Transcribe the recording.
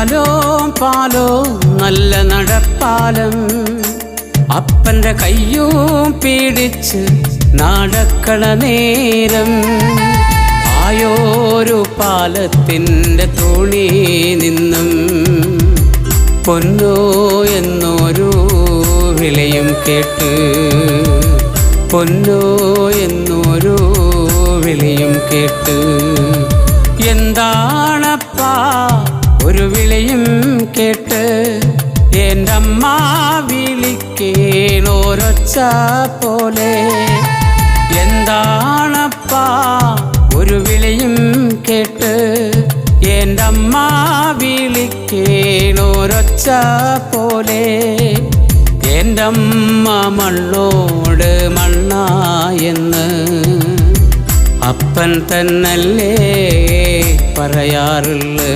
പാലോ നല്ല നടപ്പാലം അപ്പൻ്റെ കയ്യും പിടിച്ച് നടക്കണ നേരം ആയോരു പാലത്തിൻ്റെ തുണി നിന്നും പൊന്നോ എന്നൊരു വിളിയും കേട്ട് പൊന്നോ എന്നൊരു വിളിയും കേട്ട് എന്താണപ്പാ ഒരു വിളിയും കേട്ട് എൻ്റെ അമ്മ വിളിക്കേണോരൊച്ച പോലെ എന്താണപ്പാ ഒരു വിളിയും കേട്ട് എൻ്റെ അമ്മ വിളിക്കേണോരൊച്ച പോലെ എൻ്റെ അമ്മ മണ്ണോട് മണ്ണായെന്ന് അപ്പൻ തന്നല്ലേ പറയാറുള്ളു.